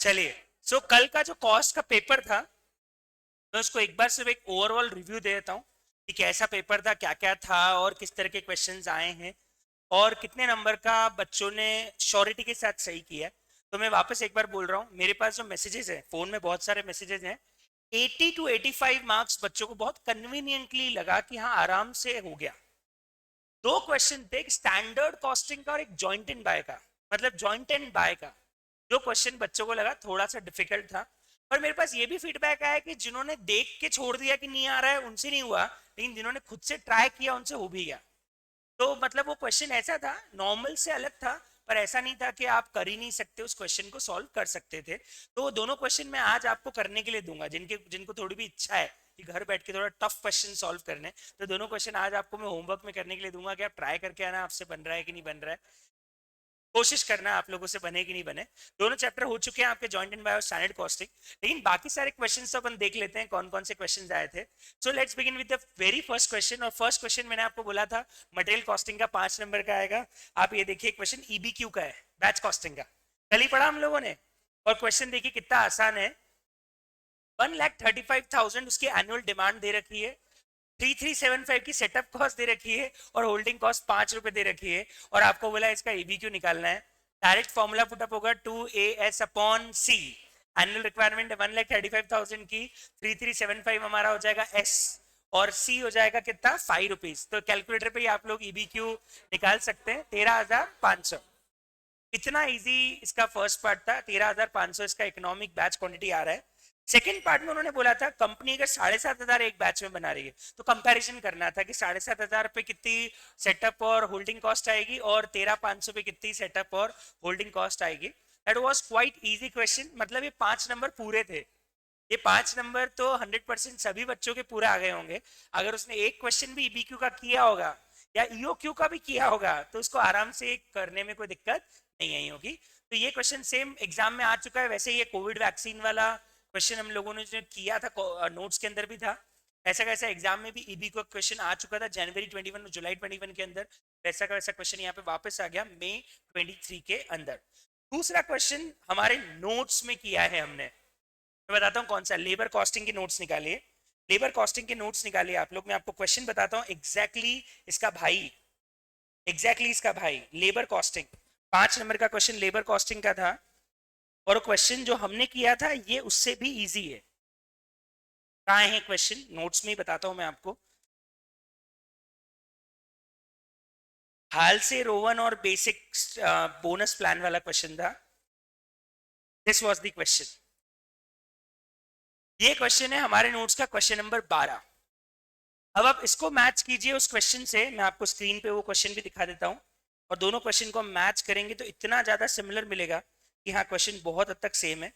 चलिए, कल का जो कॉस्ट का पेपर था, मैं उसको एक बार सिर्फ एक ओवरऑल रिव्यू दे देता हूँ कि कैसा पेपर था, क्या क्या था और किस तरह के क्वेश्चंस आए हैं और कितने नंबर का बच्चों ने श्योरिटी के साथ सही किया है। तो मैं वापस एक बार बोल रहा हूँ, मेरे पास जो मैसेजेस हैं, फोन में बहुत सारे मैसेजेस हैं, 80 to 85 मार्क्स बच्चों को बहुत कन्वीनियंटली लगा कि हाँ आराम से हो गया। दो क्वेश्चन थे, एक स्टैंडर्ड कॉस्टिंग का और एक जॉइंट एंड बाय का, मतलब जॉइंट एंड बाय का। जो क्वेश्चन बच्चों को लगा थोड़ा सा डिफिकल्ट था, पर मेरे पास ये भी फीडबैक आया कि जिन्होंने देख के छोड़ दिया कि नहीं आ रहा है उनसे नहीं हुआ, लेकिन जिन्होंने खुद से ट्राई किया उनसे हो भी गया। तो मतलब वो क्वेश्चन ऐसा था, नॉर्मल से अलग था, पर ऐसा नहीं था कि आप कर ही नहीं सकते, उस क्वेश्चन को सॉल्व कर सकते थे। तो वो दोनों क्वेश्चन मैं आज आपको करने के लिए दूंगा, जिनको थोड़ी भी इच्छा है कि घर बैठ के थोड़ा टफ क्वेश्चन सॉल्व करने, तो दोनों क्वेश्चन आज आपको मैं होमवर्क में करने के लिए दूंगा कि आप ट्राई करके आना आपसे बन रहा है कि नहीं बन रहा है। कोशिश करना आप लोगों से बने कि नहीं बने। दोनों चैप्टर हो चुके हैं आपके, जॉइंट एंड बाय और स्टैंडर्ड कॉस्टिंग, लेकिन बाकी सारे क्वेश्चंस तो अपन देख लेते हैं कौन कौन से क्वेश्चंस आए थे। So let's begin with the very first question. और फर्स्ट क्वेश्चन मैंने आपको बोला था मटेरियल कॉस्टिंग का 5 नंबर का आएगा। आप ये देखिए, क्वेश्चन ईबीक्यू का है, बैच कॉस्टिंग का, कल ही पढ़ा हम लोगों ने। और क्वेश्चन देखिए कितना आसान है। 1,35,000 उसकी एनुअल डिमांड दे रखी है, 3375 की सेटअप कॉस्ट दे रखी है और होल्डिंग कॉस्ट 5 रुपए दे रखी है, और आपको बोला इसका ईबीक्यू निकालना है। डायरेक्ट फॉर्मूला पुटअप होगा 2AS अपॉन सी। एनुअल रिक्वायरमेंट 1,35,000 की, 3375 हमारा हो जाएगा एस, और सी हो जाएगा कितना, 5 रुपीज। तो कैलकुलेटर पे ही आप लोग ईबीक्यू निकाल सकते हैं, 13,500। इतना इजी इसका फर्स्ट पार्ट था, 13,500 इसका इकोनॉमिक बैच क्वांटिटी आ रहा है। सेकंड पार्ट में उन्होंने बोला था कंपनी अगर 7,500 एक बैच में बना रही है तो कंपैरिजन करना था कि 7,500 पे कितनी सेटअप और होल्डिंग कॉस्ट आएगी और 13,500 पे कितनी सेटअप और होल्डिंग कॉस्ट आएगी। That was quite easy question, मतलब ये 5 नंबर पूरे थे। ये 5 नंबर तो 100% सभी बच्चों के पूरे आ गए होंगे। अगर उसने एक क्वेश्चन भी ईबीक्यू का किया होगा या ईओक्यू का भी किया होगा तो उसको आराम से करने में कोई दिक्कत नहीं आई होगी। तो ये क्वेश्चन सेम एग्जाम में आ चुका है। वैसे ये कोविड वैक्सीन वाला क्वेश्चन हम लोगों ने जो किया था नोट्स के अंदर भी था, ऐसा कैसा एग्जाम में भी ईबी का क्वेश्चन आ चुका था जनवरी 21 और जुलाई 21 के अंदर। वैसा का वैसा क्वेश्चन यहाँ पे वापस आ गया मई 23 के अंदर। दूसरा क्वेश्चन हमारे नोट्स में किया है हमने, मैं बताता हूँ कौन सा। लेबर कॉस्टिंग के नोट्स निकालिए, लेबर कॉस्टिंग के नोट्स निकालिए आप लोग। मैं आपको क्वेश्चन बताता हूँ एग्जैक्टली इसका भाई, एग्जैक्टली इसका भाई लेबर कॉस्टिंग। 5 नंबर का क्वेश्चन लेबर कॉस्टिंग का था, और क्वेश्चन जो हमने किया था ये उससे भी इजी है। कहाँ है क्वेश्चन, नोट्स में ही बताता हूं मैं आपको। हाल से रोवन और बेसिक बोनस प्लान वाला क्वेश्चन था। This was the question. ये क्वेश्चन है हमारे नोट्स का क्वेश्चन नंबर 12। अब आप इसको मैच कीजिए उस क्वेश्चन से, मैं आपको स्क्रीन पे वो क्वेश्चन भी दिखा देता हूँ। और दोनों क्वेश्चन को हम मैच करेंगे तो इतना ज्यादा सिमिलर मिलेगा कि हाँ क्वेश्चन बहुत हद तक सेम है।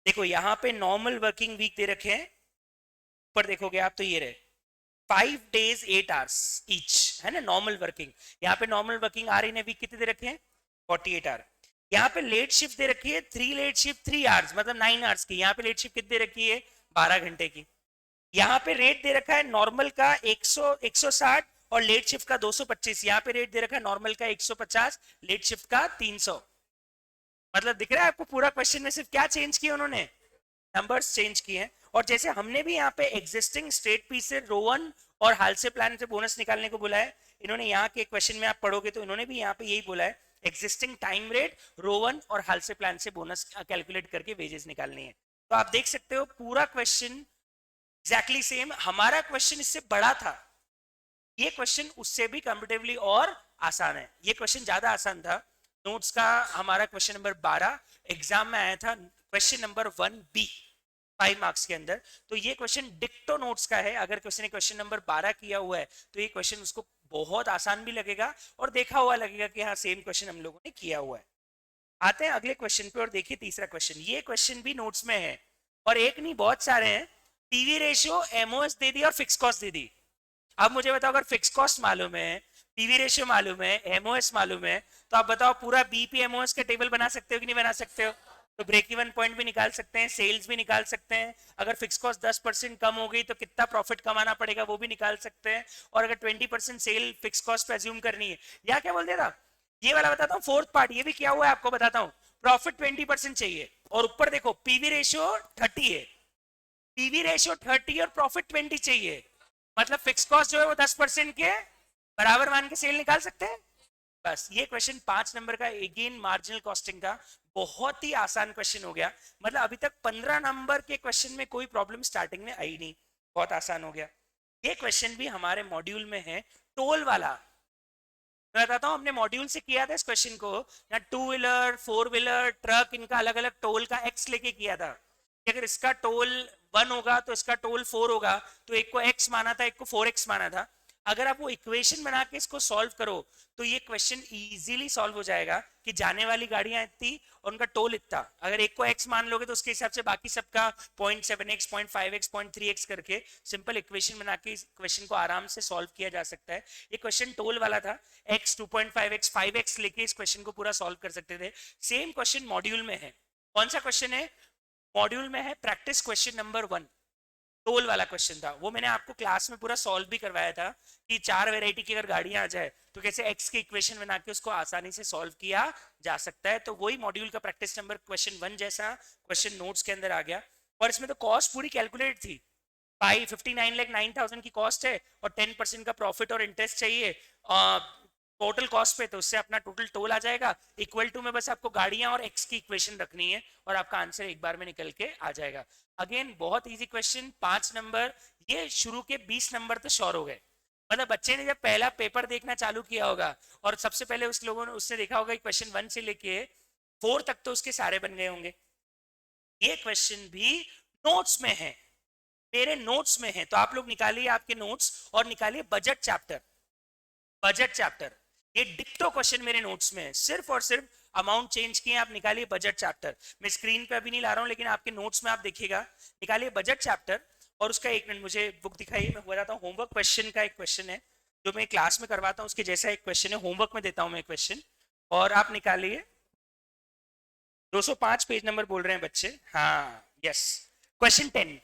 देखो यहाँ पे नॉर्मल वर्किंग वीक दे रखे हैं, ऊपर देखोगे आप तो ये रहे 5 days 8 hours ईच, है ना नॉर्मल वर्किंग। यहाँ पे नॉर्मल वर्किंग आ रही ने वीक कितने दे रखे हैं, 48 आवर। यहाँ पे लेट शिफ्ट दे रखी है 3 लेट शिफ्ट 3 आवर्स, मतलब 9 आवर्स की। यहाँ पे लेट शिफ्ट कितने दे रखी है, 12 घंटे की। यहाँ पे रेट दे रखा है नॉर्मल का 160 और लेट शिफ्ट का 225। यहाँ पे रेट दे रखा है नॉर्मल का 150, लेट शिफ्ट का 300। मतलब दिख रहा है आपको पूरा क्वेश्चन में सिर्फ क्या चेंज किया उन्होंने, नंबर्स चेंज किए हैं। और जैसे हमने भी यहाँ पे एग्जिस्टिंग स्टेट पी से रोवन और हाल से प्लान से बोनस निकालने को बोला है, इन्होंने यहाँ के क्वेश्चन में आप पढ़ोगे तो इन्होंने भी यहाँ पे यही बोला है, एग्जिस्टिंग टाइम रेट रोवन और हाल से प्लान से बोनस कैलकुलेट करके वेजेस निकालनी है। तो आप देख सकते हो पूरा क्वेश्चन एग्जैक्टली सेम। हमारा क्वेश्चन इससे बड़ा था, ये क्वेश्चन उससे भी कंपेरेटिवली और आसान है। ये क्वेश्चन ज्यादा आसान था। नोट्स का हमारा क्वेश्चन नंबर 12 एग्जाम में आया था, क्वेश्चन नंबर 1B 5 मार्क्स के अंदर। तो ये क्वेश्चन डिक्टो नोट्स का है। अगर किसी ने क्वेश्चन नंबर 12 किया हुआ है तो ये क्वेश्चन उसको बहुत आसान भी लगेगा और देखा हुआ लगेगा कि हाँ सेम क्वेश्चन हम लोगों ने किया हुआ है। आते हैं अगले क्वेश्चन पे और देखिए तीसरा क्वेश्चन। ये क्वेश्चन भी नोट्स में है और एक नहीं बहुत सारे हैं। पीवी रेशियो, एमओएस दे दी और फिक्स कॉस्ट दे दी। अब मुझे बताओ अगर फिक्स कॉस्ट मालूम है, पीवी रेशियो मालूम है, एमओएस मालूम है, तो आप बताओ पूरा बीपी एमओएस का टेबल बना सकते हो कि नहीं बना सकते हो। तो ब्रेक इवन पॉइंट भी निकाल सकते हैं, सेल्स भी निकाल सकते हैं। अगर फिक्स कॉस्ट 10% कम हो गई तो कितना प्रॉफिट कमाना पड़ेगा वो भी निकाल सकते हैं। और अगर 20% सेल फिक्स कॉस्ट पे अज्यूम करनी है, या क्या बोल देता ये वाला बताता हूँ फोर्थ पार्ट, ये भी क्या हुआ है आपको बताता हूँ। प्रॉफिट 20% चाहिए और ऊपर देखो पीवी रेशियो 30 है, पीवी रेशियो 30 और प्रॉफिट 20 चाहिए, मतलब फिक्स कॉस्ट जो है वो 10% के बराबर मान के सेल निकाल सकते हैं। बस ये क्वेश्चन 5 नंबर का अगेन मार्जिनल कॉस्टिंग का बहुत ही आसान क्वेश्चन हो गया, मतलब अभी तक 15 नंबर के क्वेश्चन में कोई प्रॉब्लम स्टार्टिंग में आई नहीं, बहुत आसान हो गया। ये क्वेश्चन भी हमारे मॉड्यूल में है, टोल वाला। मैं बताता हूँ, हमने मॉड्यूल से किया था इस क्वेश्चन को, या 2 व्हीलर 4 व्हीलर ट्रक इनका अलग अलग टोल का एक्स लेके किया था, कि अगर इसका टोल 1 होगा तो इसका टोल 4 होगा, तो एक को x माना था, एक को 4x माना था। अगर आप वो इक्वेशन बना के इसको सॉल्व करो तो ये क्वेश्चन इजीली सॉल्व हो जाएगा कि जाने वाली गाड़ियां इतनी और उनका टोल इतना, अगर एक को x मान लोगे तो उसके हिसाब से बाकी सबका 0.7x 0.5x 0.3x करके सिंपल इक्वेशन बना के इस क्वेश्चन को आराम से सॉल्व किया जा सकता है। ये क्वेश्चन टोल वाला था, x 2.5x 5x लेके इस क्वेश्चन को पूरा सॉल्व कर सकते थे। सेम क्वेश्चन मॉड्यूल में है, कौन सा क्वेश्चन है मॉड्यूल में है, प्रैक्टिस क्वेश्चन नंबर 1, टोल वाला क्वेश्चन था, वो मैंने आपको क्लास में पूरा सॉल्व भी करवाया था कि 4 वैरायटी की अगर गाड़ियां आ जाए तो कैसे x की इक्वेशन बना के उसको आसानी से सॉल्व किया जा सकता है। तो वही मॉड्यूल का प्रैक्टिस नंबर क्वेश्चन 1 जैसा क्वेश्चन नोट्स के अंदर आ गया, और इसमें तो कॉस्ट पूरी कैलकुलेट थी, 59,09,000 की कॉस्ट है और 10% का प्रॉफिट और इंटरेस्ट चाहिए टोटल कॉस्ट पे, तो उससे अपना टोटल टोल आ जाएगा इक्वल टू में, बस आपको गाड़ियां और एक्स की इक्वेशन रखनी है और आपका आंसर एक बार में निकल के आ जाएगा। अगेन बहुत इजी क्वेश्चन, 5 नंबर, ये शुरू के 20 नंबर तो श्योर हो गए, मतलब बच्चे ने जब पहला पेपर देखना चालू किया होगा और सबसे पहले उस लोगों ने उसने देखा होगा क्वेश्चन 1 से लेके 4 तक तो उसके सारे बन गए होंगे। ये क्वेश्चन भी नोट्स में है, मेरे नोट्स में है, तो आप लोग निकालिए आपके नोट्स और निकालिए बजट चैप्टर, बजट चैप्टर, ये डिक्टो क्वेश्चन मेरे नोट्स में है, सिर्फ और सिर्फ अमाउंट चेंज किए, आप निकालिए बजट चैप्टर। मैं स्क्रीन पे अभी नहीं ला रहा हूं लेकिन आपके नोट्स में आप देखिएगा, निकालिए बजट चैप्टर और उसका 1 मिनट मुझे बुक दिखाइए, मैं बताता हूँ। होमवर्क क्वेश्चन का एक क्वेश्चन है जो मैं क्लास में करवाता हूँ, उसके जैसा एक क्वेश्चन है, होमवर्क में देता हूँ मैं क्वेश्चन, और आप निकालिए। 205 पेज नंबर बोल रहे हैं बच्चे, हाँ यस। क्वेश्चन 10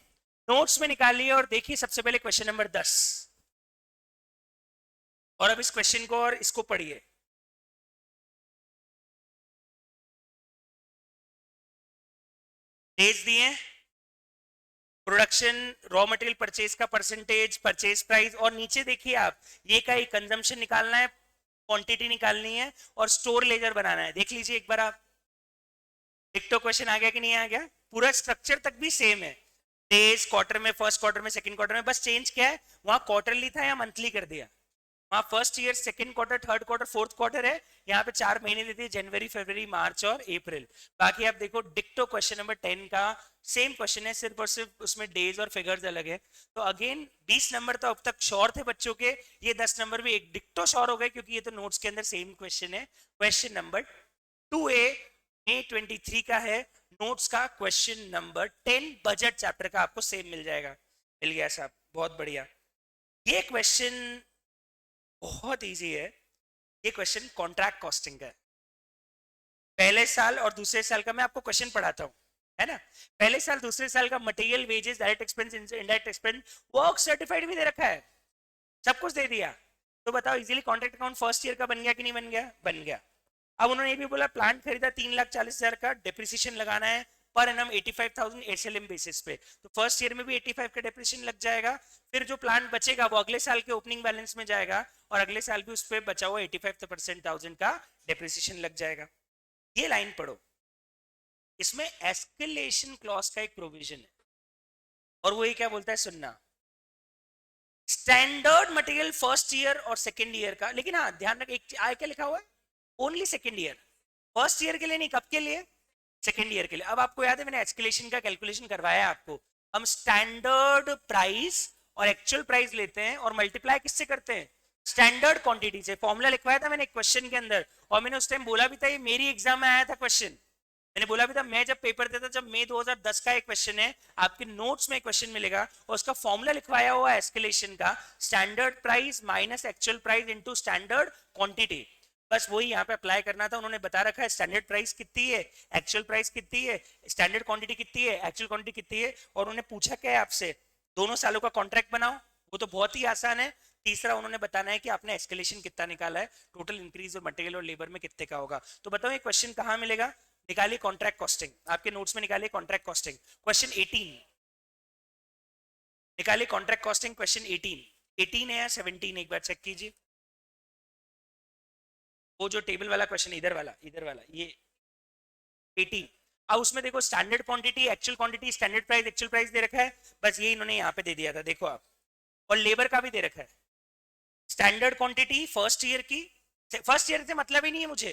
नोट्स में निकालिए और देखिए सबसे पहले क्वेश्चन नंबर 10, और अब इस क्वेश्चन को और इसको पढ़िए। डेज दिए, प्रोडक्शन, रॉ मटेरियल परचेज का परसेंटेज, परचेज प्राइस, और नीचे देखिए आप ये का ही कंजम्पशन निकालना है, क्वांटिटी निकालनी है और स्टोर लेजर बनाना है। देख लीजिए एक बार आप, डिक्टो क्वेश्चन आ गया कि नहीं आ गया, पूरा स्ट्रक्चर तक भी सेम है, डेज क्वार्टर में, फर्स्ट क्वार्टर में, सेकंड क्वार्टर में, बस चेंज क्या है, वहां क्वार्टरली था या मंथली कर दिया, वहां first year, second quarter, third quarter, fourth quarter है, यहाँ पे 4 महीने देते हैं, जनवरी, फरवरी, मार्च और अप्रैल। बाकी आप देखो डिक्टो क्वेश्चन नंबर 10 का सेम क्वेश्चन है, सिर्फ और सिर्फ उसमें डेज और फिगर्स अलग है। तो अगेन 20 नंबर तो अब तक श्योर थे बच्चों के, ये 10 नंबर भी एक डिक्टो श्योर हो गए क्योंकि ये तो नोट्स के अंदर सेम क्वेश्चन है। क्वेश्चन नंबर 2A May 23 का है, नोट्स का क्वेश्चन नंबर 10 बजट चैप्टर का आपको सेम मिल जाएगा। मिल गया साहब, बहुत बढ़िया। ये क्वेश्चन बहुत इजी है, ये क्वेश्चन कॉन्ट्रैक्ट कॉस्टिंग का है, पहले साल और दूसरे साल का मैं आपको क्वेश्चन पढ़ाता हूँ, है ना। पहले साल दूसरे साल का material, wages, direct expense, indirect expense, work certified भी दे रखा है, सब कुछ दे दिया। तो बताओ easily contract account first year का बन गया कि नहीं बन गया, बन गया। अब उन्होंने ये भी बोला प्लांट खरीदा 3,40,000 का, डेप्रिसिएशन लगाना है पर एनम 85,000 एसएलएम बेसिस पे, तो फर्स्ट ईयर में भी 85 का डेप्रिसिएशन लग जाएगा, फिर जो प्लांट बचेगा वो अगले साल के ओपनिंग बैलेंस में जाएगा और अगले साल भी उस पर बचा हुआ 85% का डेप्रिसिएशन लग जाएगा। ये लाइन पढ़ो, इसमें एस्केलेशन क्लॉज का एक प्रोविजन है और वो ये क्या बोलता है सुनना, स्टैंडर्ड मटेरियल फर्स्ट ईयर और सेकेंड ईयर का, लेकिन हाँ ध्यान रख एक आय क्या लिखा हुआ है, only second year, first year के लिए नहीं, कब के लिए, सेकेंड ईयर के लिए। अब आपको याद है मैंने एस्केलेशन का कैलकुलेशन करवाया आपको, हम स्टैंडर्ड प्राइस और एक्चुअल प्राइस लेते हैं और मल्टीप्लाई किससे करते हैं, स्टैंडर्ड क्वांटिटी से। फॉर्मूला लिखवाया था मैंने क्वेश्चन के अंदर और मैंने उस टाइम बोला भी था, ये मेरी एग्जाम में आया था क्वेश्चन, मैंने बोला भी था मैं जब पेपर देता, जब मई 2010 का एक क्वेश्चन है, आपके नोट्स में क्वेश्चन मिलेगा और उसका फॉर्मूला लिखवाया हुआ एस्केलेशन का, standard price minus actual price into standard quantity, बस वही यहाँ पे अप्लाई करना था। उन्होंने बता रखा है स्टैंडर्ड प्राइस कितनी है, एक्चुअल प्राइस कितनी है, स्टैंडर्ड क्वांटिटी कितनी है, एक्चुअल क्वांटिटी कितनी है, और उन्होंने पूछा क्या है आपसे, दोनों सालों का कॉन्ट्रैक्ट बनाओ, वो तो बहुत ही आसान है। तीसरा उन्होंने बताना है कि आपने एस्केलेशन कितना निकाला है, टोटल इंक्रीज और मटेरियल और लेबर में कितने का होगा। तो बताओ ये क्वेश्चन कहाँ मिलेगा, निकालिए कॉन्ट्रैक्ट कॉस्टिंग, आपके नोट्स में निकालिए कॉन्ट्रैक्ट कॉस्टिंग क्वेश्चन 18, निकालिए कॉन्ट्रैक्ट कॉस्टिंग क्वेश्चन 18, 18 है या 17, एक बार चेक कीजिए। वो जो टेबल वाला क्वेश्चन, इधर वाला ये 18। अब उसमें देखो standard quantity, actual quantity, standard price, actual price दे रखा है, बस ये इन्होंने यहाँ पे दे दिया था, देखो आप। और लेबर का भी दे रखा है। स्टैंडर्ड क्वांटिटी फर्स्ट ईयर की, फर्स्ट ईयर से मतलब ही नहीं है मुझे,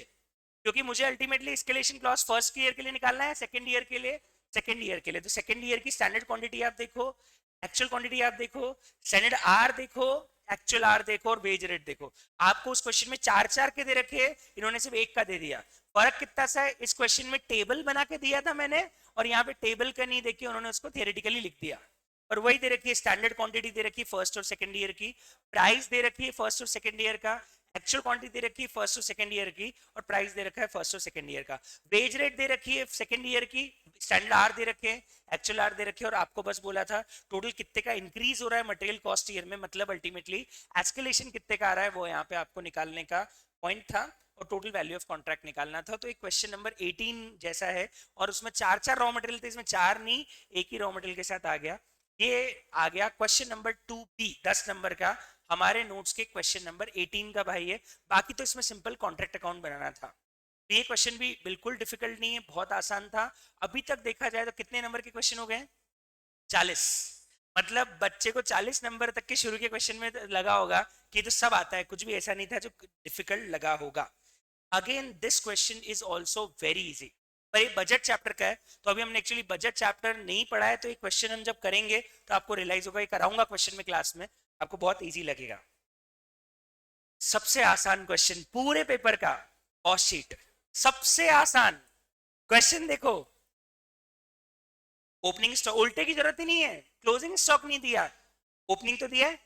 क्योंकि मुझे ultimately escalation clause first year के लिए निकालना है, सेकंड ईयर के लिए, सेकंड ईयर के लिए। तो सेकंड ईयर की स्टैंडर्ड क्वांटिटी आप देखो, एक्चुअल क्वांटिटी आप देखो, स्टैंडर्ड आर देखो, एक्चुअल आर देखो, और वेज रेट देखो। आपको उस क्वेश्चन में चार चार के दे रखे, इन्होंने सिर्फ एक का दे दिया। फर्क कितना सा है, इस क्वेश्चन में टेबल बना के दिया था मैंने, और यहाँ पे टेबल का नहीं देखिए, उन्होंने उसको थियोरेटिकली लिख दिया। और वही दे रखी है, स्टैंडर्ड क्वांटिटी दे रखी है फर्स्ट और सेकंड ईयर की, प्राइस दे रखी है फर्स्ट और सेकंड ईयर का, एक्चुअल क्वांटिटी दे रखी है फर्स्ट और सेकंड ईयर की, और प्राइस दे रखा है फर्स्ट और सेकंड ईयर का। वेज रेट दे रखी है सेकंड ईयर की, स्टैंडर्ड आर दे रखे हैं, एक्चुअल आर दे रखे हैं, और आपको बस बोला था टोटल कितने का इंक्रीज हो रहा है मटेरियल कॉस्ट ईयर में, मतलब अल्टीमेटली एस्केलेशन कितने का आ रहा है, वो यहाँ पे आपको निकालने का पॉइंट था, और टोटल वैल्यू ऑफ कॉन्ट्रैक्ट निकालना था। तो एक क्वेश्चन नंबर 18 जैसा है, और उसमें चार चार रॉ मटेरियल थे, इसमें चार नहीं, एक ही रॉ मटेरियल के साथ आ गया। ये आ गया क्वेश्चन नंबर 2B, 10 नंबर का, हमारे नोट्स के क्वेश्चन नंबर 18 का भाई है। बाकी तो इसमें सिंपल कॉन्ट्रैक्ट अकाउंट बनाना था। तो ये क्वेश्चन भी बिल्कुल डिफिकल्ट नहीं है, बहुत आसान था। अभी तक देखा जाए तो कितने नंबर के क्वेश्चन हो गए? 40। मतलब बच्चे को 40 नंबर तक के शुरू के क्वेश्चन में लगा होगा कि तो सब आता है, कुछ भी ऐसा नहीं था जो डिफिकल्ट लगा होगा। Again this question is also very easy, पर ये बजट चैप्टर का है, तो अभी हमने एक्चुअली बजट चैप्टर नहीं पढ़ा है, तो ये क्वेश्चन हम जब करेंगे तो आपको रियलाइज होगा, ये कराऊंगा क्वेश्चन में क्लास में, आपको बहुत इजी लगेगा। सबसे आसान क्वेश्चन पूरे पेपर का, कॉस्ट शीट, सबसे आसान क्वेश्चन। देखो ओपनिंग स्टॉक, उल्टे की जरूरत ही नहीं है, क्लोजिंग स्टॉक नहीं दिया, ओपनिंग तो दिया है,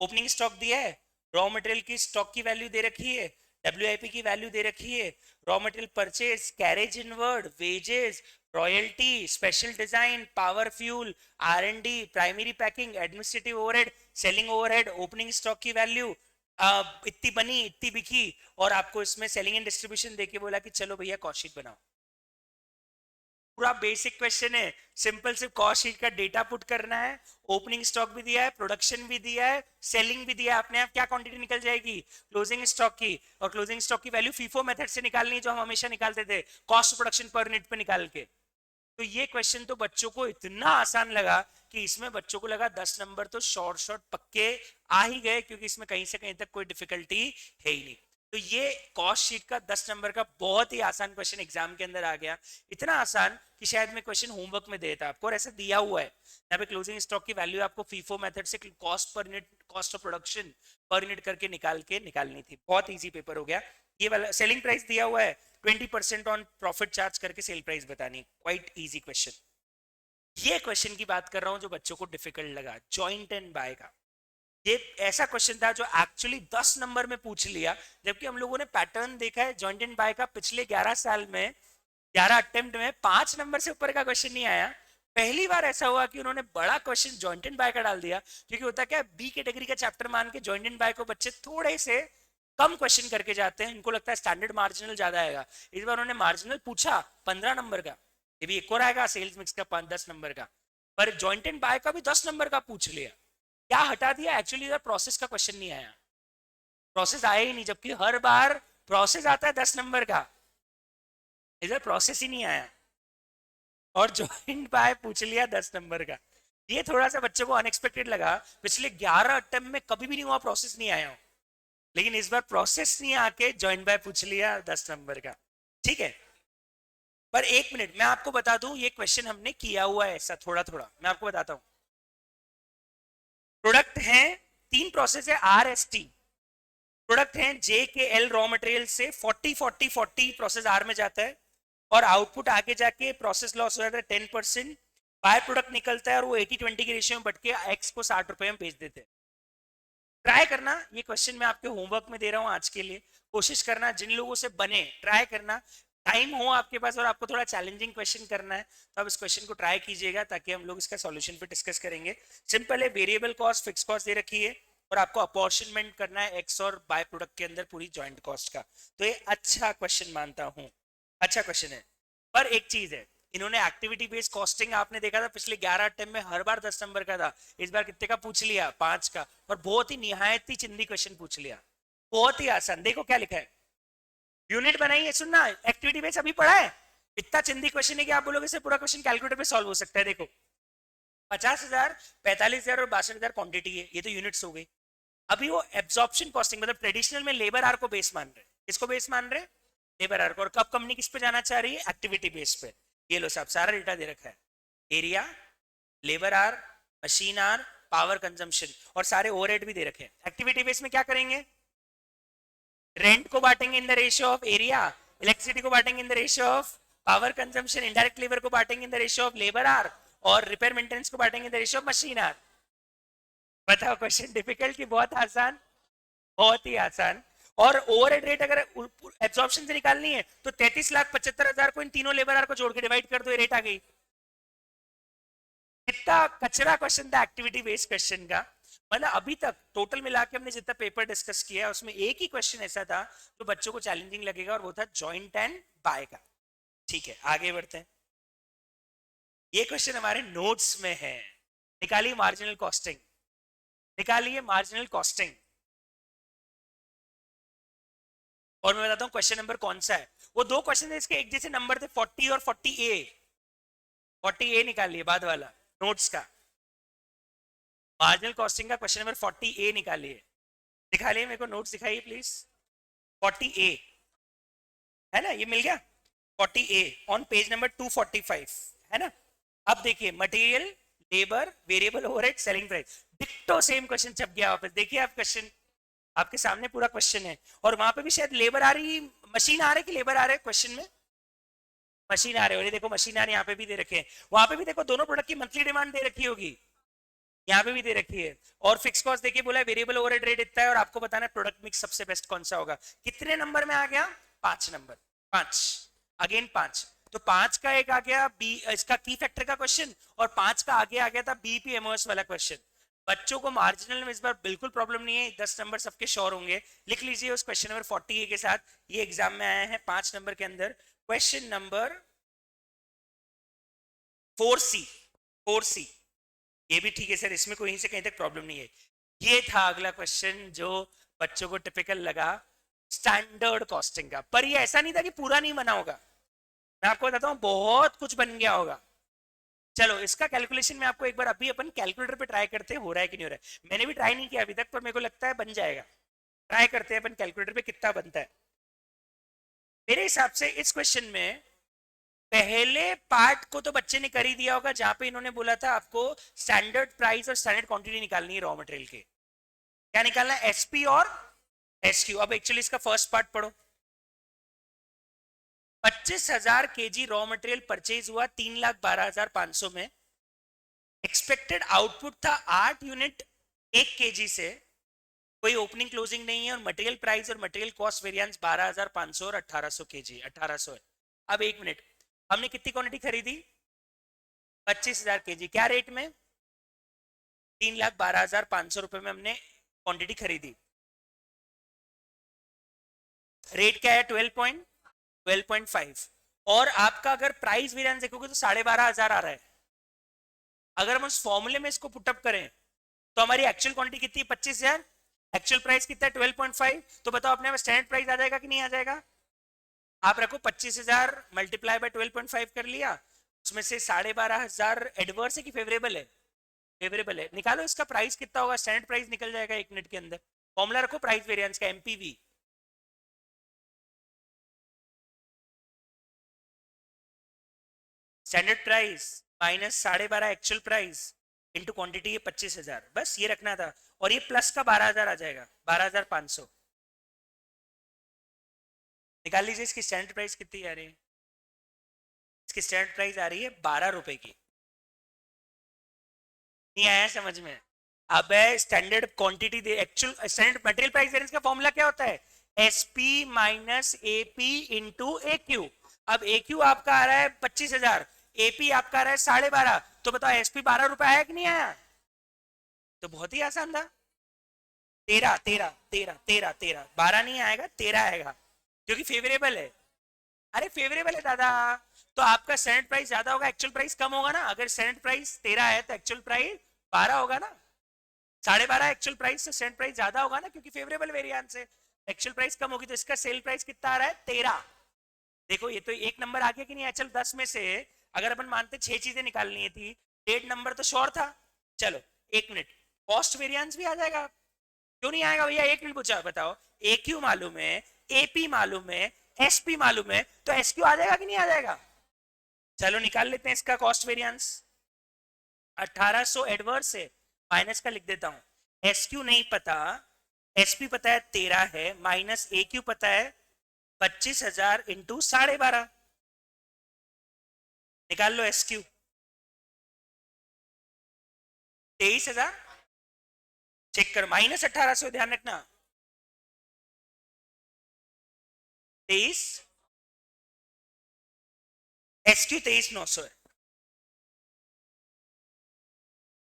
ओपनिंग स्टॉक दिया है, रॉ मटेरियल की स्टॉक की वैल्यू दे रखी है, डब्ल्यूआईपी की वैल्यू दे रखी है, raw material purchase, carriage inward, wages, royalty, special design, power fuel, R and D, primary packing, administrative overhead, selling overhead, opening stock की वैल्यू इतनी बनी इतनी बिकी, और आपको इसमें सेलिंग एंड डिस्ट्रीब्यूशन देके बोला कि चलो भैया कॉस्ट शीट बनाओ। पूरा बेसिक क्वेश्चन है, सिंपल सिर्फ कॉस्ट शीट का डेटा पुट करना है, ओपनिंग स्टॉक भी दिया है, प्रोडक्शन भी दिया है, सेलिंग भी दिया है, अपने आप क्या क्वांटिटी निकल जाएगी क्लोजिंग स्टॉक की, और क्लोजिंग स्टॉक की वैल्यू फीफो मेथड से निकालनी है, जो हम हमेशा निकालते थे कॉस्ट प्रोडक्शन पर यूनिट पे निकाल के। तो ये क्वेश्चन तो बच्चों को इतना आसान लगा कि इसमें बच्चों को लगा 10 नंबर तो शॉर्ट शॉर्ट पक्के आ ही गए, क्योंकि इसमें कहीं से कहीं तक कोई डिफिकल्टी है ही नहीं। तो ये कॉस्ट शीट का 10 नंबर का बहुत ही आसान क्वेश्चन एग्जाम के अंदर आ गया, इतना आसान कि शायद मैं क्वेश्चन होमवर्क में देता आपको, और ऐसा दिया हुआ है यहाँ पे। क्लोजिंग स्टॉक की वैल्यू आपको फीफो मेथड से cost per unit, cost of production per unit करके निकालनी थी। बहुत इजी पेपर हो गया। ये वाला सेलिंग प्राइस दिया हुआ है, 20% ऑन प्रॉफिट चार्ज करके सेल प्राइस बतानी, क्वाइट इजी क्वेश्चन। ये क्वेश्चन की बात कर रहा हूं जो बच्चों को डिफिकल्ट लगा, जॉइंट एंड बाय का। ये ऐसा क्वेश्चन था जो एक्चुअली 10 नंबर में पूछ लिया, जबकि हम लोगों ने पैटर्न देखा है जॉइंट एंड बाय का पिछले 11 साल में, 11 अटेम्प्ट में 5 नंबर से ऊपर का क्वेश्चन नहीं आया। पहली बार ऐसा हुआ कि उन्होंने बड़ा क्वेश्चन जॉइंट एंड बाय का डाल दिया, क्योंकि होता क्या है बी कैटेगरी का चैप्टर मान के जॉइंट एंड बाय को बच्चे थोड़े से कम क्वेश्चन करके जाते हैं, इनको लगता है स्टैंडर्ड मार्जिनल ज्यादा आएगा। इस बार उन्होंने मार्जिनल पूछा 15 नंबर का, ये भी एक और आएगा सेल्स मिक्स का 10 नंबर का, पर जॉइंट एंड बाय का भी 10 नंबर का पूछ लिया। क्या हटा दिया, एक्चुअली इधर प्रोसेस का क्वेश्चन नहीं आया, प्रोसेस आया ही नहीं, जबकि हर बार प्रोसेस आता है 10 नंबर का, इधर प्रोसेस ही नहीं आया, और जॉइंट बाय पूछ लिया 10 नंबर का। ये थोड़ा सा बच्चों को अनएक्सपेक्टेड लगा, पिछले 11 अटेम्प्ट में कभी भी नहीं हुआ प्रोसेस नहीं आया, लेकिन इस बार प्रोसेस नहीं आके जॉइंट बाय पूछ लिया 10 नंबर का। ठीक है, पर एक मिनट मैं आपको बता दूं, ये क्वेश्चन हमने किया हुआ है ऐसा थोड़ा थोड़ा, मैं आपको बताता हूं। प्रोडक्ट है, 3 प्रोसेस है, आर एस टी प्रोडक्ट है, जे के एल रॉ मटेरियल से 40-40-40 प्रोसेस आर में जाता है, और आउटपुट आगे जाके प्रोसेस लॉस हो जाता है 10%, बाय प्रोडक्ट निकलता है, और वो 80-20 के रेशियो में बढ़ के एक्स को 60 रुपए में बेच देते हैं। ट्राई करना, ये क्वेश्चन मैं आपके होमवर्क में दे रहा हूं आज के लिए, कोशिश करना जिन लोगों से बने, ट्राई करना, टाइम हो आपके पास और आपको थोड़ा चैलेंजिंग क्वेश्चन करना है तो आप इस क्वेश्चन को ट्राई कीजिएगा, ताकि हम लोग इसका सॉल्यूशन पे डिस्कस करेंगे। सिंपल है, वेरिएबल कॉस्ट, फिक्स कॉस्ट दे रखी है, और आपको अपॉर्शनमेंट करना है एक्स और बाय प्रोडक्ट के अंदर पूरी जॉइंट कॉस्ट का। तो ये अच्छा क्वेश्चन मानता हूं। अच्छा क्वेश्चन है, पर एक चीज है, इन्होंने एक्टिविटी बेस्ड कॉस्टिंग आपने देखा था पिछले 11 अटेम्प्ट में हर बार 10 नंबर का था, इस बार कितने का पूछ लिया, 5 का, और बहुत ही निहायत ही चिंदी क्वेश्चन पूछ लिया, बहुत ही आसान। देखो क्या लिखा है, यूनिट बनाई है, सुनना, एक्टिविटी बेस्ड अभी पढ़ा है, इतना चिंदी क्वेश्चन है कि आप बोलोगे से पूरा क्वेश्चन कैलकुलेटर पे सॉल्व हो सकता है। देखो 50,000, 45,000 और 62,000 क्वांटिटी है, ये तो यूनिट्स हो गई। अभी वो एब्जॉर्प्शन कॉस्टिंग मतलब ट्रेडिशनल में लेबर आर को बेस मान रहे, किसको बेस मान रहे, लेबर आर को, और कब कंपनी किस पे जाना चाह रही है, एक्टिविटी बेस पे। ये लो साहब सारा डेटा दे रखा है, area, labour hour, machine hour, power consumption, और सारे ओवरहेड भी दे रखे हैं। एक्टिविटी बेस में क्या करेंगे, रेंट को बांटेंगे in the ratio of area, electricity को बांटेंगे in the ratio of power consumption, indirect labour को बांटेंगे in the ratio of labour hour, और रिपेयर मेंटेनेंस को बांटेंगे in the ratio of machine hour. बताओ क्वेश्चन डिफिकल्ट की बहुत आसान, बहुत ही आसान। और ओवरहेड रेट अगर एब्जॉर्प्शन से निकालनी है तो 33,75,000 को इन तीनों लेबर आर को जोड़ के डिवाइड कर दो, ये रेट आ गई। कितना कचरा क्वेश्चन था एक्टिविटी बेस्ड क्वेश्चन का, मतलब अभी तक टोटल मिला के हमने जितना पेपर डिस्कस किया उसमें एक ही क्वेश्चन ऐसा था जो बच्चों को चैलेंजिंग लगेगा, और वो था जॉइंट एंड बाय का। ठीक है आगे बढ़ते हैं, ये क्वेश्चन हमारे नोट्स में है, निकालिए मार्जिनल कॉस्टिंग, निकालिए मार्जिनल कॉस्टिंग। और मैं बताता हूं क्वेश्चन नंबर कौन सा है, वो दो क्वेश्चन है इसके एक जैसे नंबर थे 40 और 40A, 40A निकालिए बाद वाला नोट्स का, मार्जिनल कॉस्टिंग का क्वेश्चन नंबर 40A निकालिए, दिखाइए मेरे को नोट्स दिखाइए प्लीज। 40A है ना, ये मिल गया 40A ऑन पेज नंबर 245 है ना। अब देखिए material, labour, variable overhead, selling price, डिक्टो सेम क्वेश्चन छप गया वापस। देखिए आप क्वेश्चन, आपके सामने पूरा क्वेश्चन है, और वहां पे भी शायद लेबर आ रही, मशीन आ रही कि लेबर आ रहे क्वेश्चन में, मशीन आ रहे हो, ये देखो मशीन आ रही, यहाँ पे भी दे रखे हैं, वहां पे भी देखो दोनों प्रोडक्ट की मंथली डिमांड दे रखी होगी, यहाँ पे भी दे रखी है। और फिक्स कॉस्ट देखिए बोला है वेरिएबल ओवरहेड रेट इतना है, और आपको बताना है प्रोडक्ट मिक्स सबसे बेस्ट कौन सा होगा। कितने नंबर में आ गया, 5 नंबर, 5, अगेन 5, तो 5 का एक आ गया बी, इसका की फैक्टर का क्वेश्चन, और 5 का आगे आ गया था बीपीएमओएस वाला क्वेश्चन। बच्चों को मार्जिनल में इस बार बिल्कुल प्रॉब्लम नहीं है, 10 नंबर सबके श्योर होंगे। लिख लीजिए उस क्वेश्चन नंबर 40 के साथ, ये एग्जाम में आया है 5 नंबर के अंदर, क्वेश्चन नंबर 4C, 4C, ये भी ठीक है सर, इसमें कोई से कहीं तक प्रॉब्लम नहीं है। ये था अगला क्वेश्चन जो बच्चों को टिपिकल लगा स्टैंडर्ड कॉस्टिंग का, पर ये ऐसा नहीं था कि पूरा नहीं बना होगा, मैं आपको बताता हूँ बहुत कुछ बन गया होगा। चलो इसका कैलकुलेशन में आपको एक बार अभी अपन कैलकुलेटर पे ट्राई करते हैं, हो रहा है कि नहीं हो रहा है, मैंने भी ट्राई नहीं किया अभी तक, पर मेरे को लगता है बन जाएगा। ट्राई करते हैं अपन कैलकुलेटर पे कितना बनता है। मेरे हिसाब से इस क्वेश्चन में पहले पार्ट को तो बच्चे ने कर ही दिया होगा, जहां पे इन्होंने बोला था आपको स्टैंडर्ड प्राइस और स्टैंडर्ड क्वांटिटी निकालनी है रॉ मटेरियल के, क्या निकालना है, एसपी और एसक्यू। अब एक्चुअली इसका फर्स्ट पार्ट पढ़ो, 25,000 केजी रॉ मटेरियल परचेज हुआ 3,12,500 में, एक्सपेक्टेड आउटपुट था 8 यूनिट 1 केजी से, कोई ओपनिंग क्लोजिंग नहीं है, और मटेरियल प्राइस और मटेरियल कॉस्ट वेरिएंस 12,500 और 1,800 केजी, 1,800 है। अब एक मिनट, हमने कितनी क्वांटिटी खरीदी, 25,000 केजी, क्या रेट में, 3,12,500 रुपए में हमने क्वांटिटी खरीदी, रेट क्या है 12.5, और आपका अगर प्राइस वेरिएंस देखोगे तो 12,500 आ रहा है। अगर हम उस फॉर्मूले में इसको पुटअप करें तो हमारी एक्चुअल क्वांटिटी कितनी है, 25,000, एक्चुअल प्राइस कितना है 12.5, तो बताओ अपने में स्टैंडर्ड प्राइस आ जाएगा कि नहीं आ जाएगा। आप रखो 25,000 मल्टीप्लाई बाय 12.5 कर लिया, उसमें से 12,500 एडवर्स है कि फेवरेबल है, फेवरेबल है, निकालो इसका प्राइस कितना होगा, स्टैंडर्ड प्राइस निकल जाएगा 1 मिनट के अंदर। फॉर्मूला रखो प्राइस वेरिएंस का, MPV, standard price minus 12.5 actual price into quantity है 25,000, बस ये रखना था, और ये प्लस का 12,000 आ जाएगा, 12,500। निकाल लीजिए इसकी स्टैंडर्ड प्राइस कितनी आ रही है, इसकी स्टैंडर्ड प्राइस आ रही है 12 रुपए की। नहीं आया समझ में, अब स्टैंडर्ड क्वांटिटी दे, actual standard material price variance का फॉर्मूला क्या होता है, SP minus AP into AQ. अब एक्यू आपका आ रहा है 25,000, एपी आपका आ रहा है 12.5, तो बताओ एसपी 12 रुपए आया कि नहीं आया, तो बहुत ही आसान था, 13 13 13 13 13, 12 नहीं आएगा 13 आएगा, क्योंकि फेवरेबल है। अरे फेवरेबल है दादा, तो आपका स्टैंडर्ड प्राइस ज्यादा होगा, एक्चुअल प्राइस कम होगा ना। अगर स्टैंडर्ड प्राइस 13 है तो एक्चुअल प्राइस 12 होगा ना, 12.5 एक्चुअल प्राइस से स्टैंडर्ड प्राइस ज्यादा होगा ना, क्योंकि फेवरेबल वेरिएंस है। एक्चुअल प्राइस कम होगी तो इसका सेल प्राइस कितना आ रहा है 13। देखो ये तो एक नंबर आ गया कि नहीं। एक्चुअल 10 में से अगर अपन मानते 6 चीजें निकालनी थी, 8 नंबर तो श्योर था। चलो एक मिनट, कॉस्ट वेरिएंस भी आ जाएगा। क्यों नहीं आएगा भैया, एक मिनट पूछा, बताओ। ए क्यू मालूम है, एपी मालूम है, एसपी मालूम है, तो एस क्यू आ जाएगा कि नहीं आ जाएगा। चलो निकाल लेते हैं इसका कॉस्ट वेरिएंस। 1800 एडवर्स है, माइनस का लिख देता हूं। एस क्यू नहीं पता, एसपी पता है 13 है, माइनस ए क्यू पता है 25,000 इंटू 12.5। निकाल लो एस क्यू, 23,000। चेक करो, माइनस 1800, ध्यान रखना। 23, एस क्यू 23,900 है।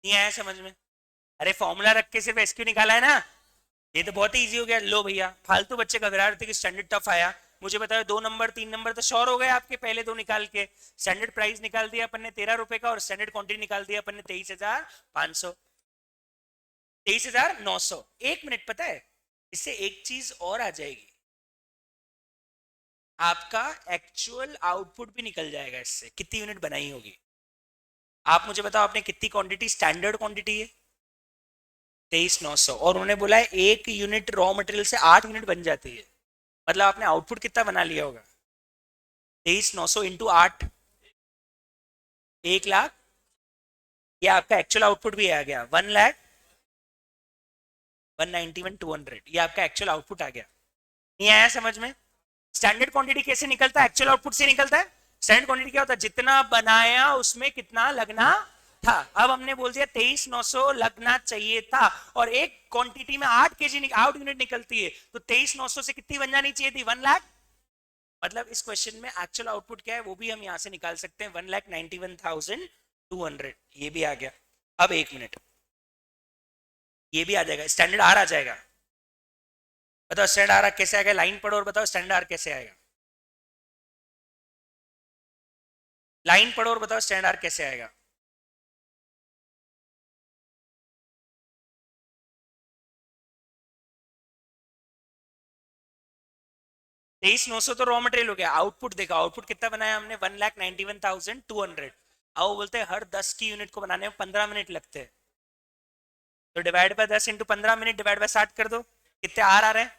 नहीं आया समझ में। अरे फॉर्मूला रख के सिर्फ एस क्यू निकाला है ना, ये तो बहुत ही इजी हो गया। लो भैया, फालतू बच्चे घबरा रहे थे कि स्टैंडर्ड टफ आया। मुझे बताओ 2 नंबर 3 नंबर तो श्योर हो गए आपके, पहले दो निकाल के। स्टैंडर्ड प्राइस निकाल दिया अपन ने 13 रुपए का, और स्टैंडर्ड क्वांटिटी निकाल दिया अपन ने 23,500, 23,900। एक मिनट, पता है इससे एक चीज और आ जाएगी, आपका एक्चुअल आउटपुट भी निकल जाएगा इससे, कितनी यूनिट बनाई होगी। आप मुझे बताओ आपने कितनी क्वांटिटी, स्टैंडर्ड क्वांटिटी है 23,900, और उन्होंने बोला है 1 यूनिट रॉ मटेरियल से 8 यूनिट बन जाती है। मतलब आपने आउटपुट कितना बना लिया होगा, 23,900 इंटू 8, 1 लाख। ये आपका एक्चुअल आउटपुट भी आ गया, 1,91,200। ये आपका एक्चुअल आउटपुट आ गया। नहीं आया समझ में। स्टैंडर्ड क्वांटिटी कैसे निकलता है, एक्चुअल आउटपुट से निकलता है। स्टैंडर्ड क्वांटिटी क्या होता है, जितना बनाया उसमें कितना लगना था। अब हमने बोल दिया 23,900 लगना चाहिए था, और एक क्वांटिटी में 8 kg 8 यूनिट निकलती है, तो 23,900 से कितनी बन जानी चाहिए थी, 1 लाख। मतलब इस क्वेश्चन में एक्चुअल आउटपुट क्या है वो भी हम यहां से निकाल सकते हैं, 1,91,200। ये भी आ गया। अब एक मिनट, ये भी आ जाएगा, स्टैंडर्ड आर आ जाएगा। बताओ स्टैंडर्ड आर कैसे आएगा, लाइन पढ़ो और बताओ स्टैंडर्ड आर कैसे आएगा। लाइन पढ़ो और बताओ स्टैंडर्ड आर कैसे आएगा। 23,900 तो रॉ मटेरियल हो गया। आउटपुट देखा, आउटपुट कितना बनाया हमने, 1,91,200। आओ बोलते हैं हर 10 की यूनिट को बनाने में 15 मिनट लगते हैं, तो divide by 10 into 15 minute divide by 60 कर दो, कितने आर आ रहे हैं,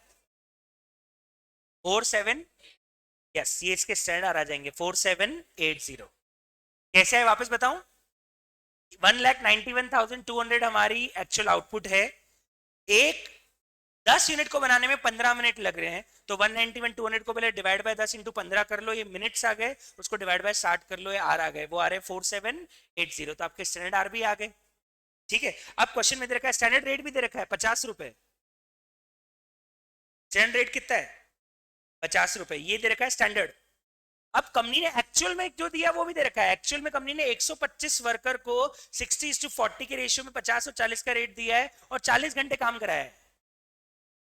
47। यस, ये इसके स्टैंडर्ड आ जाएंगे 4780। कैसे है वापस बताऊं, 1,91,200 हमारी एक्चुअल आउटपुट है। एक 10 यूनिट को बनाने में 15 मिनट लग रहे हैं, तो 191,200 को पहले डिवाइड बाय 10 इंटू 15 कर लो, ये मिनट्स आ गए। उसको डिवाइड बाय 60 कर लो, ये आर आ गए, वो आ रहे 4780। तो आपके स्टैंडर्ड आर भी आ गए। ठीक है, अब क्वेश्चन में दे रखा है स्टैंडर्ड रेट भी दे रखा है 50 रुपए। स्टैंडर्ड रेट कितना है, 50 रुपए, ये दे रखा है स्टैंडर्ड। अब कंपनी ने एक्चुअल में जो दिया वो भी दे रखा है। एक्चुअल में कंपनी ने 125 वर्कर को 60:40 के रेशियो में 50 और 40 का रेट दिया है, और 40 घंटे काम कराया है।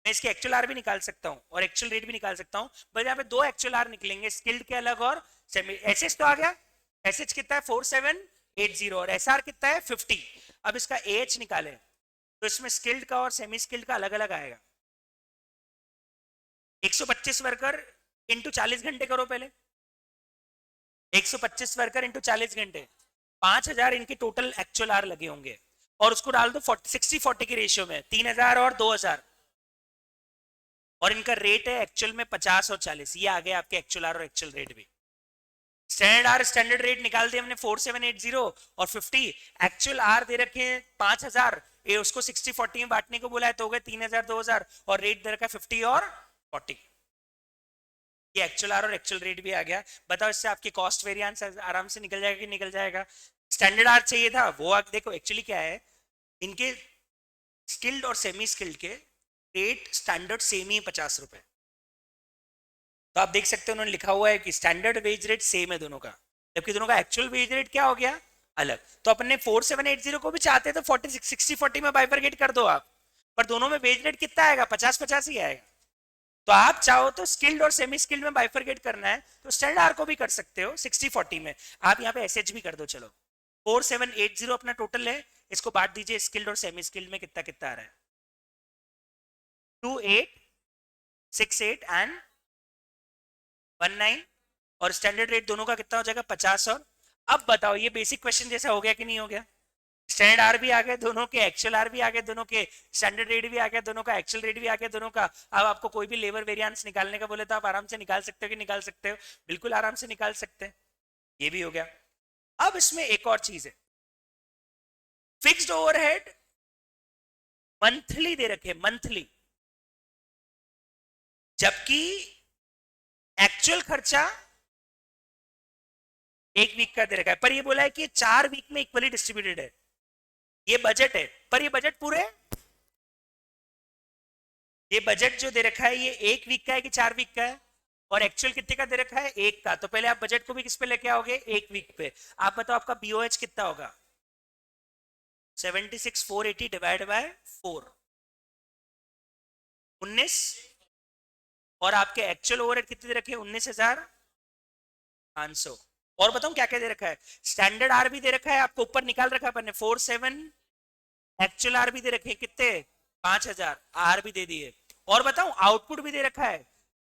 मैं इसके एक्चुअल आर भी निकाल सकता हूँ और एक्चुअल रेट भी निकाल सकता हूँ, बस यहाँ पे दो एक्चुअल आर निकलेंगे, स्किल्ड के अलग और सेमी। एसएच तो आ गया, एसएच कितना है 4780, और एसआर कितना है 50। अब इसका एएच निकाले तो इसमें स्किल्ड का और सेमी स्किल्ड का अलग अलग आएगा। 125 वर्कर इंटू 40 घंटे करो पहले, 125 वर्कर इंटू 40 घंटे, 5,000 इनके टोटल एक्चुअल आर लगे होंगे, और उसको डाल दो 60:40 के रेशियो में, 3,000 और 2,000, और इनका रेट है एक्चुअल में 50 और 40। ये आ गए आपके एक्चुअल आर और एक्चुअल रेट भी। स्टैंडर्ड आर स्टैंडर्ड रेट निकाल दिया हमने 4780 और 50। एक्चुअल आर दे रखे हैं 5,000, ये उसको 60:40 में बांटने को बोला है, तो हो गए 3,000 2,000, और रेट दे रखा है 50 और 40। ये एक्चुअल आर और एक्चुअल रेट भी आ गया। बताओ इससे आपकी कॉस्ट वेरिएंस आराम से निकल जाएगा कि निकल जाएगा। स्टैंडर्ड आर चाहिए था वो, आप देखो एक्चुअली क्या है, इनके स्किल्ड और सेमी स्किल्ड के रेट स्टैंडर्ड सेम ही 50 रुपए। तो आप देख सकते हो उन्होंने लिखा हुआ है कि स्टैंडर्ड वेज रेट सेम है दोनों का, जबकि दोनों का एक्चुअल वेज रेट क्या हो गया, अलग। तो अपन ने 4780 को भी चाहते तो 60:40 में बाइफरकेट कर दो आप, पर दोनों में वेज रेट कितना आएगा, 50-50 ही आएगा। तो आप चाहो तो स्किल्ड और सेमी स्किल्ड में बाइफरकेट करना है तो स्टैंडर्ड आर को भी कर सकते हो 60-40 में। आप यहाँ पे एसएच भी कर दो। चलो 4780 अपना टोटल है, इसको बांट दीजिए स्किल्ड और सेमी स्किल्ड में, कितना कितना आ रहा है? 2868 एंड 19, और स्टैंडर्ड रेट दोनों का कितना हो जाएगा? 50। और अब बताओ ये बेसिक क्वेश्चन जैसा हो गया कि नहीं हो गया? स्टैंडर्ड आर भी आ गए दोनों के, एक्चुअल आर भी आ गए दोनों के, स्टैंडर्ड रेट भी आ गया दोनों का, एक्चुअल रेट भी आ गया दोनों का। अब आपको कोई भी लेबर वेरिएंस निकालने का बोले तो आप आराम से निकाल सकते हो कि निकाल सकते हो? बिल्कुल आराम से निकाल सकते हैं। ये भी हो गया। अब इसमें एक और चीज है, फिक्स्ड ओवरहेड मंथली दे रखे, मंथली, जबकि एक्चुअल खर्चा एक वीक का दे रखा है, पर ये बोला है कि 4 वीक में इक्वली डिस्ट्रीब्यूटेड है। ये बजट है, पर ये बजट पूरे, ये बजट जो दे रखा है ये 1 वीक का है कि 4 वीक का है? और एक्चुअल कितने का दे रखा है? 1 का। तो पहले आप बजट को भी किस पे लेके आओगे? 1 वीक पे। आप बताओ आपका बीओएच कितना होगा? 76,480 डिवाइड बाय 4, 19। और आपके एक्चुअल ओवरहेड कितने दे रखे हैं? 19,500। और बताऊं क्या क्या दे रखा है? स्टैंडर्ड आर भी दे रखा है आपको, ऊपर निकाल रखा है अपन ने 47, एक्चुअल आर भी दे रखे हैं कितने? 5,000 आर भी दे दिए। और बताऊं आउटपुट भी दे रखा है,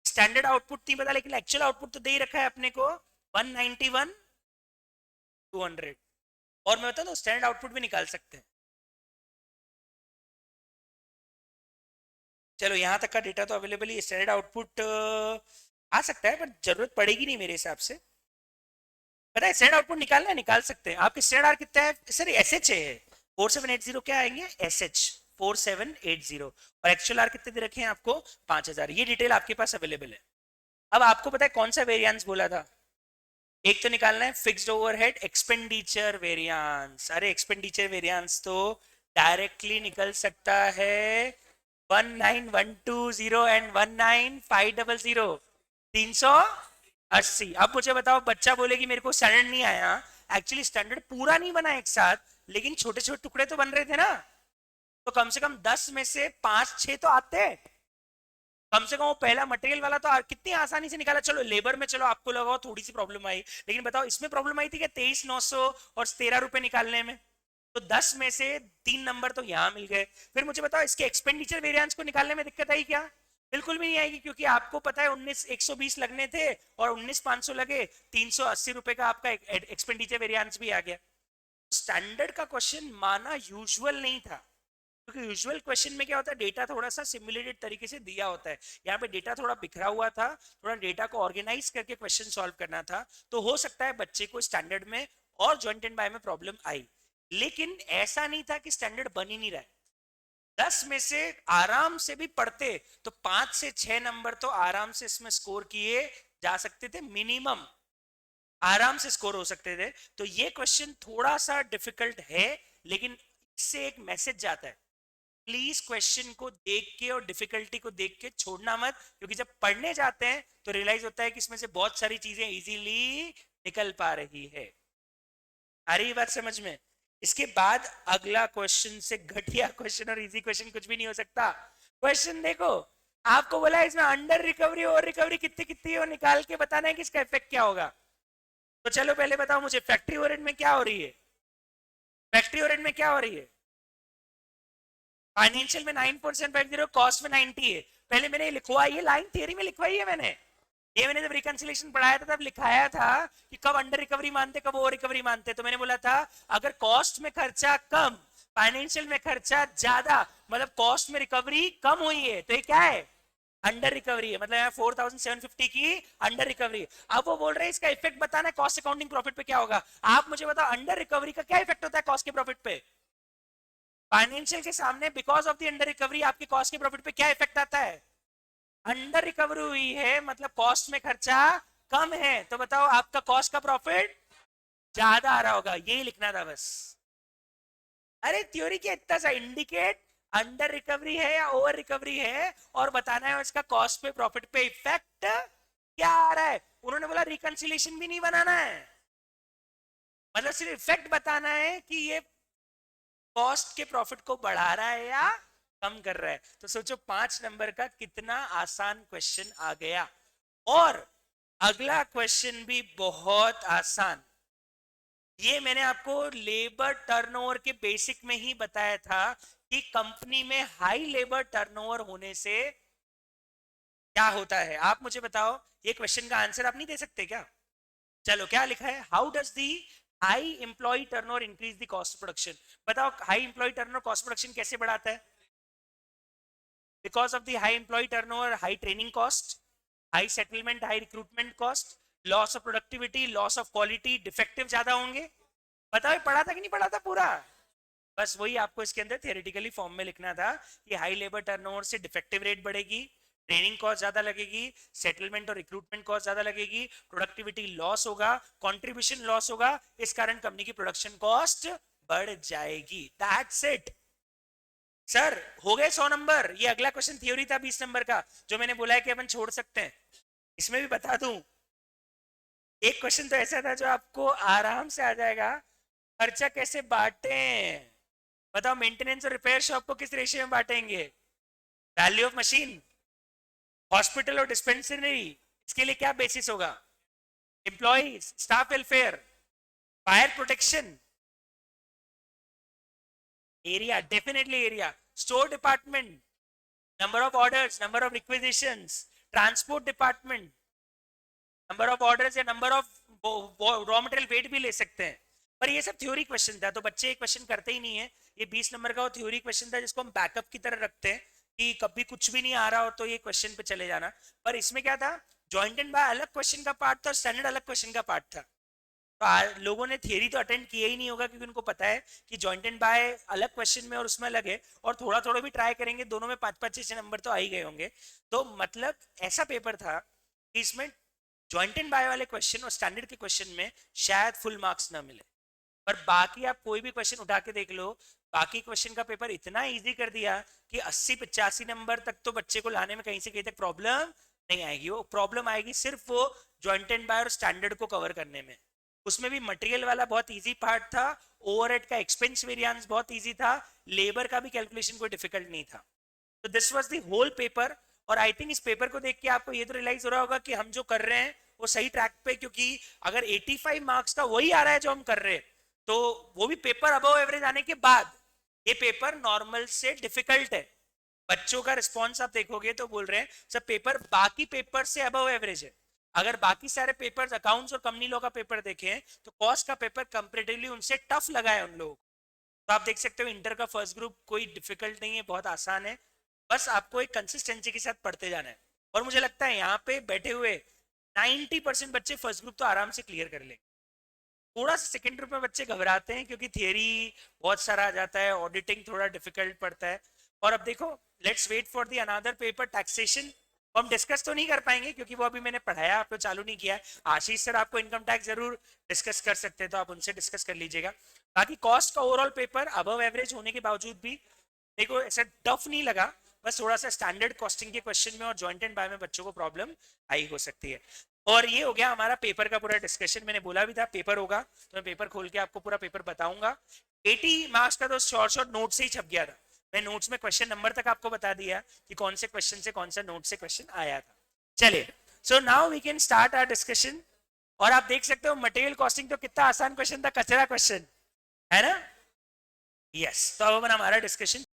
स्टैंडर्ड आउटपुट नहीं पता लेकिन एक्चुअल आउटपुट तो दे ही रखा है अपने को 191,200। और मैं बता दूं स्टैंडर्ड आउटपुट भी निकाल सकते हैं। चलो यहां तक का डेटा तो अवेलेबल ही, स्टैंडर्ड आउटपुट आ सकता है पर जरूरत पड़ेगी नहीं मेरे हिसाब से। पता है स्टैंडर्ड आउटपुट निकालना है, निकाल सकते हैं। आपके स्टैंडर्ड आर कितना है? सर एसएच है 4780, क्या आएंगे? एसएच 4780। और एक्चुअल आर कितने दे रखे हैं आपको? 5,000। ये डिटेल आपके पास अवेलेबल है। अब आपको पता है कौन सा वेरिएंस बोला था? एक तो निकालना है फिक्स्ड ओवरहेड एक्सपेंडिचर वेरिएंस। अरे एक्सपेंडिचर वेरिएंस तो डायरेक्टली निकल सकता है 19,120 एंड 19,500, 380। अब मुझे बताओ, बच्चा बोले कि मेरे को स्टैंडर्ड नहीं आया, एक्चुअली स्टैंडर्ड पूरा नहीं बना एक साथ, लेकिन छोटे छोटे टुकड़े तो बन रहे थे ना, तो कम से कम 10 में से 5-6 तो आते। कम से कम वो पहला मटेरियल वाला तो कितनी आसानी से निकाला। चलो लेबर में चलो आपको लगा थोड़ी सी प्रॉब्लम आई, लेकिन बताओ इसमें प्रॉब्लम आई थी क्या? 23,900 और 13 रुपए निकालने में। तो 10 में से 3 नंबर तो यहां मिल गए। फिर मुझे बताओ इसके एक्सपेंडिचर वेरिएंस को निकालने में दिक्कत आई क्या? बिल्कुल भी नहीं आएगी, क्योंकि आपको पता है 19,120 लगने थे और 19,500 लगे, 380 रुपए का आपका एक्सपेंडिचर वेरिएंस भी आ गया। स्टैंडर्ड का क्वेश्चन माना यूजुअल नहीं था, क्योंकि यूजुअल क्वेश्चन में क्या होता है, डेटा थोड़ा सा सिमुलेटेड तरीके से दिया होता है। यहाँ पे डेटा थोड़ा बिखरा हुआ था, थोड़ा डेटा को ऑर्गेनाइज करके क्वेश्चन सॉल्व करना था, तो हो सकता है बच्चे को स्टैंडर्ड में और जॉइंट एंड बाय में प्रॉब्लम आई। लेकिन ऐसा नहीं था कि स्टैंडर्ड बन ही नहीं रहा है। 10 में से आराम से भी पढ़ते तो 5 से 6 नंबर तो आराम से इसमें स्कोर किए जा सकते थे, मिनिमम आराम से स्कोर हो सकते थे। तो ये क्वेश्चन थोड़ा सा डिफिकल्ट है, लेकिन इससे एक मैसेज जाता है, प्लीज क्वेश्चन को देख के और डिफिकल्टी को देख के छोड़ना मत, क्योंकि जब पढ़ने जाते हैं तो रियलाइज होता है कि इसमें से बहुत सारी चीजें इजीली निकल पा रही है। आ रही बात समझ में? इसके बाद अगला क्वेश्चन से घटिया क्वेश्चन और इजी क्वेश्चन कुछ भी नहीं हो सकता। क्वेश्चन देखो, आपको बोला इसमें अंडर रिकवरी और रिकवरी कितनी कितनी है निकाल के बताना है कि इसका इफेक्ट क्या होगा। तो चलो पहले बताओ मुझे फैक्ट्री ओवरहेड में क्या हो रही है? फैक्ट्री ओवरहेड में क्या हो रही है? फाइनेंशियल में 9.50, कॉस्ट में 90 है। पहले मैंने लिखवाई है, लाइन थियरी में लिखवाई है मैंने। ये मैंने जब रिकंसिलेशन पढ़ाया था तब लिखाया था कि कब अंडर रिकवरी मानते कब ओवर रिकवरी मानते। तो मैंने बोला था अगर कॉस्ट में खर्चा कम, फाइनेंशियल में खर्चा ज्यादा, मतलब कॉस्ट में रिकवरी कम हुई है, तो ये क्या है? अंडर रिकवरी है। मतलब यहाँ 4,750 की अंडर रिकवरी। अब वो बोल रहे हैं इसका इफेक्ट बताना है कॉस्ट अकाउंटिंग प्रॉफिट पे क्या होगा। आप मुझे बताओ अंडर रिकवरी का क्या इफेक्ट होता है कॉस्ट के प्रॉफिट पे? फाइनेंशियल के सामने because of the under recovery आपके कॉस्ट के प्रॉफिट पे क्या इफेक्ट आता है? अंडर रिकवरी हुई है, मतलब कॉस्ट में खर्चा कम है, तो बताओ आपका कॉस्ट का प्रॉफिट ज्यादा आ रहा होगा। यही लिखना था बस। अरे थ्योरी के इतना सा इंडिकेट अंडर रिकवरी है या ओवर रिकवरी है, और बताना है इसका कॉस्ट पे प्रॉफिट पे इफेक्ट क्या आ रहा है। उन्होंने बोला रिकंसिलेशन भी नहीं बनाना है, मतलब सिर्फ इफेक्ट बताना है कि ये कॉस्ट के प्रॉफिट को बढ़ा रहा है या कम कर रहा है। तो सोचो 5 नंबर का कितना आसान क्वेश्चन आ गया। और अगला क्वेश्चन भी बहुत आसान, ये मैंने आपको लेबर टर्नओवर के बेसिक में ही बताया था कि कंपनी में हाई लेबर टर्नओवर होने से क्या होता है। आप मुझे बताओ, ये क्वेश्चन का आंसर आप नहीं दे सकते क्या? चलो, क्या लिखा है, how does the high employ turnover increase the cost production. बताओ, high employ turnover cost production कैसे बढ़ाता है? Because of the high employ turnover, high training cost, high settlement, high recruitment cost, loss of productivity, loss of quality, defective ज्यादा होंगे। बताओ, पढ़ा था कि नहीं पढ़ा था पूरा? बस वही आपको इसके अंदर थियोरेटिकली फॉर्म में लिखना था कि हाई लेबर टर्नओवर से डिफेक्टिव रेट बढ़ेगी, ट्रेनिंग कॉस्ट ज्यादा लगेगी, सेटलमेंट और रिक्रूटमेंट कॉस्ट ज्यादा लगेगी, प्रोडक्टिविटी लॉस होगा, कंट्रीब्यूशन लॉस होगा, इस कारण कंपनी की प्रोडक्शन कॉस्ट बढ़ जाएगी। दैट्स इट सर, हो गए 100 नंबर। ये अगला क्वेश्चन थ्योरी था 20 नंबर का, जो मैंने बोला है कि अपन छोड़ सकते हैं। इसमें भी बता दूं, एक क्वेश्चन तो ऐसा था जो आपको आराम से आ जाएगा, खर्चा कैसे बांटे। बताओ, मेंटेनेंस और रिपेयर शॉप को किस रेशियो में बांटेंगे? वैल्यू ऑफ मशीन, हॉस्पिटल और डिस्पेंसरी, इसके लिए क्या बेसिस होगा? Employees, staff welfare, fire protection, area, definitely area, store department, number of orders, number of requisitions, transport department, number of orders या number of raw material weight भी ले सकते हैं। पर ये सब थ्योरी क्वेश्चन था, तो बच्चे क्वेश्चन करते ही नहीं है। ये 20 नंबर का वो थ्योरी क्वेश्चन था जिसको हम बैकअप की तरह रखते हैं कि कभी कुछ भी नहीं आ रहा हो तो ये क्वेश्चन पे चले जाना। पर इसमें क्या था, जॉइंट एंड बाय अलग क्वेश्चन का पार्ट था और स्टैंडर्ड अलग क्वेश्चन का पार्ट था। तो लोगों ने थियरी तो अटेंड किया ही नहीं होगा, क्योंकि उनको पता है कि जॉइंट एंड बाय अलग क्वेश्चन में और उसमें अलग है, और थोड़ा थोड़ा भी ट्राई करेंगे, दोनों में 5-5 6 नंबर तो आ ही गए होंगे। तो मतलब ऐसा पेपर था कि इसमें जॉइंट एंड बाय वाले क्वेश्चन और स्टैंडर्ड के क्वेश्चन में शायद फुल मार्क्स ना मिले, पर बाकी आप कोई भी क्वेश्चन उठा के देख लो, बाकी क्वेश्चन का पेपर इतना इजी कर दिया कि 80-85 नंबर तक तो बच्चे को लाने में कहीं से कहीं तक प्रॉब्लम नहीं आएगी। वो प्रॉब्लम आएगी सिर्फ वो जॉइंट एंड बाय और स्टैंडर्ड को कवर करने में। उसमें भी मटेरियल वाला बहुत इजी पार्ट था, ओवरहेड का एक्सपेंस वेरिएंस बहुत इजी था, लेबर का भी कैलकुलेशन कोई डिफिकल्ट नहीं था। तो this was the whole paper. और आई थिंक इस पेपर को देख के आपको ये तो रियलाइज हो रहा होगा कि हम जो कर रहे हैं वो सही ट्रैक पे, क्योंकि अगर 85 मार्क्स का वही आ रहा है जो हम कर रहे हैं, तो वो भी पेपर अबव एवरेज आने के बाद, ये पेपर नॉर्मल से डिफिकल्ट है। बच्चों का रिस्पॉन्स आप देखोगे तो बोल रहे हैं सब पेपर बाकी पेपर से अबव एवरेज है। अगर बाकी सारे पेपर्स अकाउंट्स और कंपनी लॉ का पेपर देखें तो कॉस्ट का पेपर कंपैरेटिवली उनसे टफ लगा है उन लोगों को। तो आप देख सकते हो इंटर का फर्स्ट ग्रुप कोई डिफिकल्ट नहीं है, बहुत आसान है। बस आपको एक कंसिस्टेंसी के साथ पढ़ते जाना है। और मुझे लगता है यहाँ पे बैठे हुए 90% बच्चे फर्स्ट ग्रुप तो आराम से क्लियर कर लेंगे। थोड़ा सा सेकंड ग्रुप में बच्चे घबराते हैं क्योंकि थियरी बहुत सारा आ जाता है, ऑडिटिंग थोड़ा डिफिकल्ट पड़ता है। और अब देखो, let's wait for the another paper, taxation. हम डिस्कस तो नहीं कर पाएंगे क्योंकि वो अभी मैंने पढ़ाया, आपको चालू नहीं किया है। आशीष सर आपको इनकम टैक्स जरूर डिस्कस कर सकते हैं, तो आप उनसे डिस्कस कर लीजिएगा। बाकी कॉस्ट का ओवरऑल पेपर अबव एवरेज होने के बावजूद भी देखो ऐसा टफ नहीं लगा, बस थोड़ा सा स्टैंडर्ड कॉस्टिंग के क्वेश्चन में और जॉइंट एंड बाय में बच्चों को प्रॉब्लम आई हो सकती है। और ये हो गया हमारा पेपर का पूरा डिस्कशन। मैंने बोला भी था पेपर होगा, तो मैं पेपर खोल के आपको पूरा पेपर बताऊंगा। 80 मार्क्स का तो शॉर्ट शॉर्ट नोट से ही छप गया था। मैं नोट्स में क्वेश्चन नंबर तक आपको बता दिया कि कौन से क्वेश्चन से कौन सा नोट से क्वेश्चन आया था। चलिए, so now we can start our discussion. और आप देख सकते हो मटेरियल कॉस्टिंग तो कितना आसान क्वेश्चन था, कचरा क्वेश्चन है ना। यस, तो अब हमारा डिस्कशन